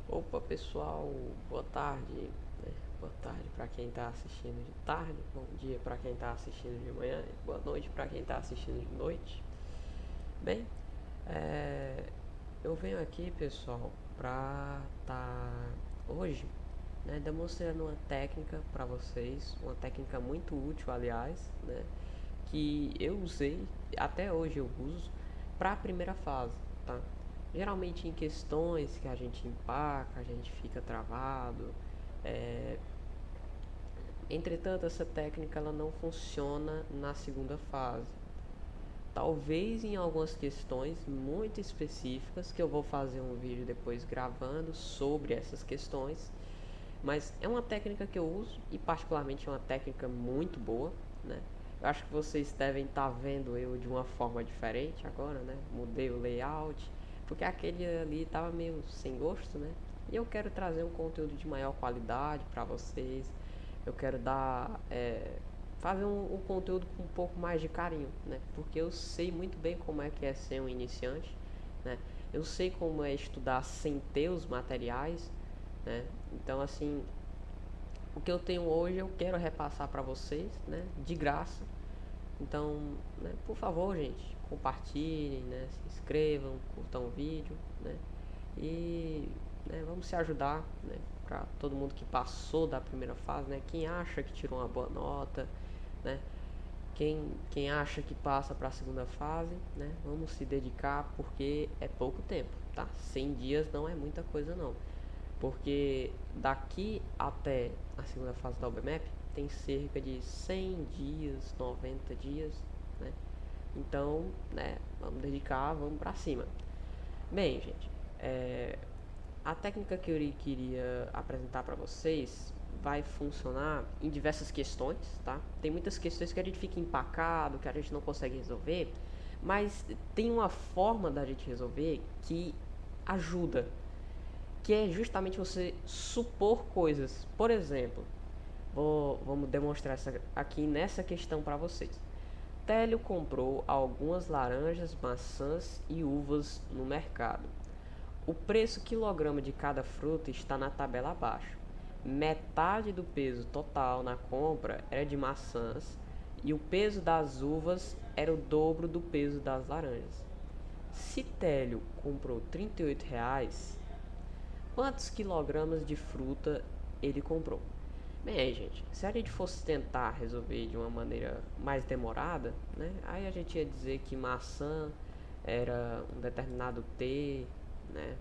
Opa pessoal, boa tarde, né? Boa tarde para quem está assistindo de tarde, bom dia para quem está assistindo de manhã, e boa noite para quem está assistindo de noite. Bem, é, eu venho aqui pessoal para hoje, né, demonstrando uma técnica para vocês, uma técnica muito útil aliás, né, que eu usei, até hoje eu uso, para a primeira fase, tá? Geralmente em questões que a gente empaca, a gente fica travado. É... Entretanto, essa técnica ela não funciona na segunda fase. Talvez em algumas questões muito específicas, que eu vou fazer um vídeo depois gravando sobre essas questões. Mas é uma técnica que eu uso e particularmente é uma técnica muito boa, né? Eu acho que vocês devem estar vendo eu de uma forma diferente agora, né? Mudei o layout, porque aquele ali estava meio sem gosto, né? E eu quero trazer um conteúdo de maior qualidade para vocês. Eu quero fazer um conteúdo com um pouco mais de carinho, né? Porque eu sei muito bem como é que é ser um iniciante, né? Eu sei como é estudar sem ter os materiais, né? Então, assim, o que eu tenho hoje eu quero repassar para vocês, né? De graça. Então, né, por favor, gente, compartilhem, né? Se inscrevam, curtam o vídeo, né? E vamos se ajudar, né? Para todo mundo que passou da primeira fase, né? Quem acha que tirou uma boa nota, né? Quem acha que passa para a segunda fase, né? Vamos se dedicar porque é pouco tempo, tá? 100 dias não é muita coisa não. Porque daqui até a segunda fase da UBMAP tem cerca de 100 dias, 90 dias, né? Então, né, vamos dedicar, vamos pra cima. Bem, gente, a técnica que eu queria apresentar para vocês vai funcionar em diversas questões, tá? Tem muitas questões que a gente fica empacado, que a gente não consegue resolver, mas tem uma forma da gente resolver que ajuda, que é justamente você supor coisas. Por exemplo, vamos demonstrar essa aqui nessa questão para vocês. Télio comprou algumas laranjas, maçãs e uvas no mercado. O preço quilograma de cada fruta está na tabela abaixo. Metade do peso total na compra era de maçãs e o peso das uvas era o dobro do peso das laranjas. Se Télio comprou R$ 38, quantos quilogramas de fruta ele comprou? Bem, aí, gente, se a gente fosse tentar resolver de uma maneira mais demorada, né? Aí a gente ia dizer que maçã era um determinado T, né?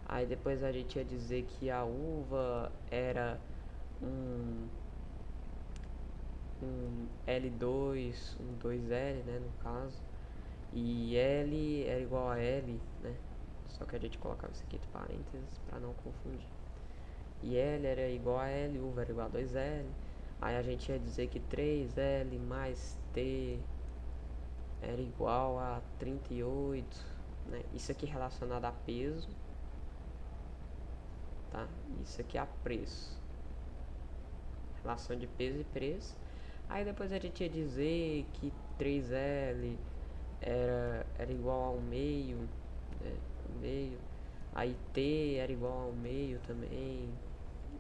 Aí depois a gente ia dizer que a uva era um, um L2, um 2L, né, no caso. E L era igual a L, né? Só que a gente colocava isso aqui entre parênteses para não confundir. E L era igual a L, uva era igual a 2L. Aí a gente ia dizer que 3L mais T era igual a 38, né? Isso aqui relacionado a peso, tá? Isso aqui é a preço. Relação de peso e preço. Aí depois a gente ia dizer que 3L era igual a um meio, né? Um meio. Aí T era igual a um meio também,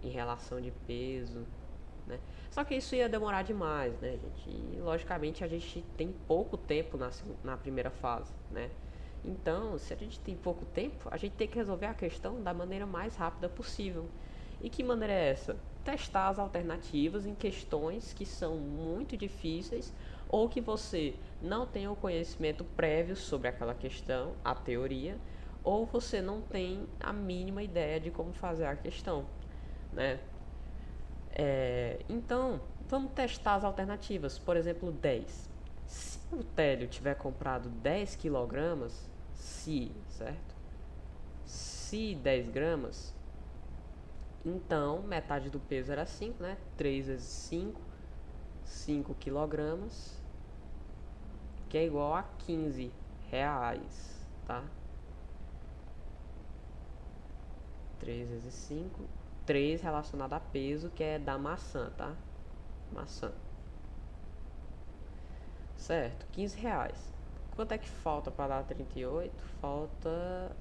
em relação de peso, né? Só que isso ia demorar demais, né, gente? E logicamente a gente tem pouco tempo na primeira fase, né? Então, se a gente tem pouco tempo, a gente tem que resolver a questão da maneira mais rápida possível. E que maneira é essa? Testar as alternativas em questões que são muito difíceis ou que você não tem o conhecimento prévio sobre aquela questão, a teoria, ou você não tem a mínima ideia de como fazer a questão, né? Então, vamos testar as alternativas. Por exemplo, 10. Se o Télio tiver comprado 10 quilogramas, certo? Se 10 gramas, então metade do peso era 5, né? 3 vezes 5, 5 quilogramas, que é igual a R$ 15, tá? 3 vezes 5, 3 relacionado a peso, que é da maçã, tá? Maçã. Certo, R$ 15. Quanto é que falta para dar 38? Falta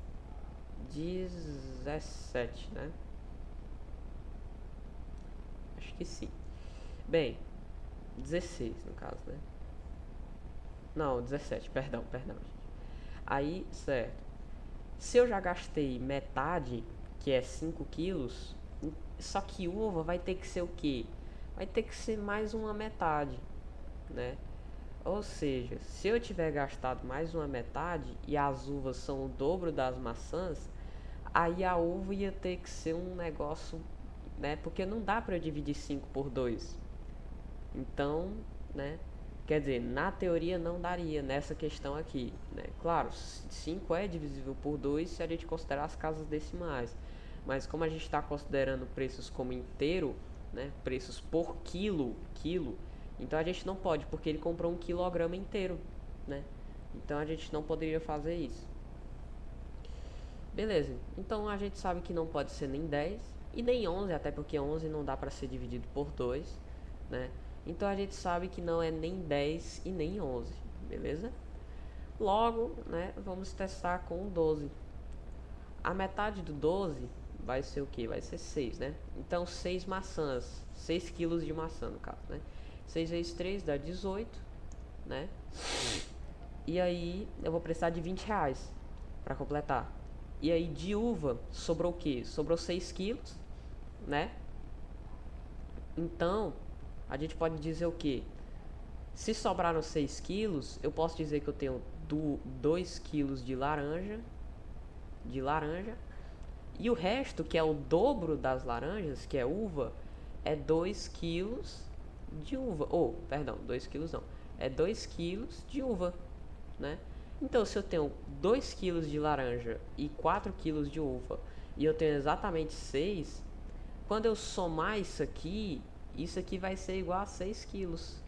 17, né? Acho que sim. Bem, 16 no caso, né? Não, 17, perdão, gente. Aí, certo. Se eu já gastei metade, que é 5 quilos, só que uva vai ter que ser o quê? Vai ter que ser mais uma metade, né? Ou seja, se eu tiver gastado mais uma metade e as uvas são o dobro das maçãs, aí a uva ia ter que ser um negócio, né? Porque não dá para dividir 5 por 2. Então, né? Quer dizer, na teoria não daria nessa questão aqui, né? Claro, 5 é divisível por 2 se a gente considerar as casas decimais. Mas como a gente está considerando preços como inteiro, né? Preços por quilo, então a gente não pode, porque ele comprou 1 quilograma inteiro, né? Então a gente não poderia fazer isso. Beleza, então a gente sabe que não pode ser nem 10 e nem 11, até porque 11 não dá para ser dividido por 2, né? Então a gente sabe que não é nem 10 e nem 11, beleza? Logo, né, vamos testar com o 12. A metade do 12 vai ser o que? Vai ser 6, né? Então 6 maçãs, 6 quilos de maçã no caso, né? 6 vezes 3 dá 18, né? E aí eu vou precisar de 20 reais para completar. E aí de uva sobrou o que? Sobrou 6 quilos, né? Então a gente pode dizer o que? Se sobraram 6 quilos, eu posso dizer que eu tenho 2 quilos de laranja, e o resto, que é o dobro das laranjas, que é uva, é 2 quilos de uva. Ou, perdão, 2 quilos não. É 2 quilos de uva, né? Então, se eu tenho 2 quilos de laranja e 4 quilos de uva, e eu tenho exatamente 6, quando eu somar isso aqui vai ser igual a 6 quilos,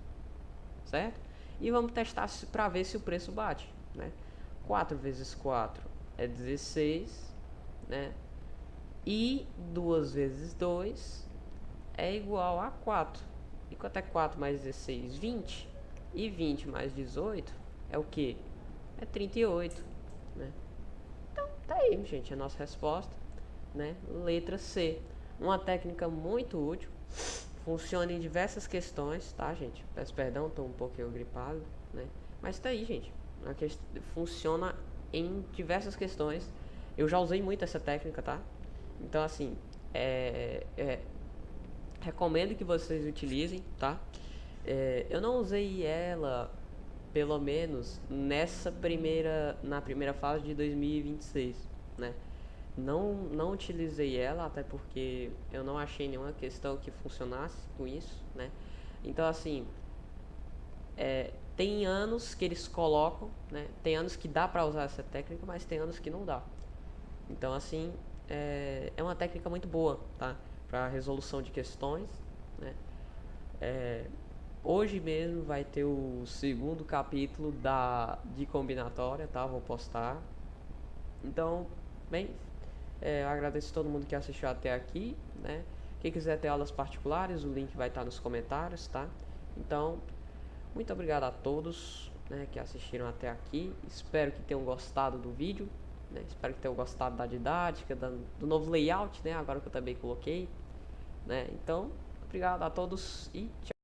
certo? E vamos testar para ver se o preço bate, né? 4 vezes 4 é 16, né? E 2 vezes 2 é igual a 4. E quanto é 4 mais 16? 20. E 20 mais 18 é o que? É 38, né? Então, tá aí, gente, a nossa resposta, né? Letra C. Uma técnica muito útil. Funciona em diversas questões, tá, gente? Peço perdão, tô um pouquinho gripado, né? Mas tá aí, gente. Funciona em diversas questões. Eu já usei muito essa técnica, tá? Então, assim, recomendo que vocês utilizem, tá? Eu não usei ela, pelo menos, na primeira fase de 2026, né? Não utilizei ela, até porque eu não achei nenhuma questão que funcionasse com isso, né? Então, assim, tem anos que eles colocam, né? Tem anos que dá pra usar essa técnica, mas tem anos que não dá. Então, assim, é uma técnica muito boa, tá? Para resolução de questões, né? Hoje mesmo vai ter o segundo capítulo de combinatória, tá? Vou postar. Então, bem, eu agradeço a todo mundo que assistiu até aqui, né? Quem quiser ter aulas particulares, o link vai estar nos comentários, tá? Então, muito obrigado a todos, né, que assistiram até aqui. Espero que tenham gostado do vídeo, né? Espero que tenham gostado da didática, do novo layout, né? Agora que eu também coloquei, né? Então, obrigado a todos e tchau.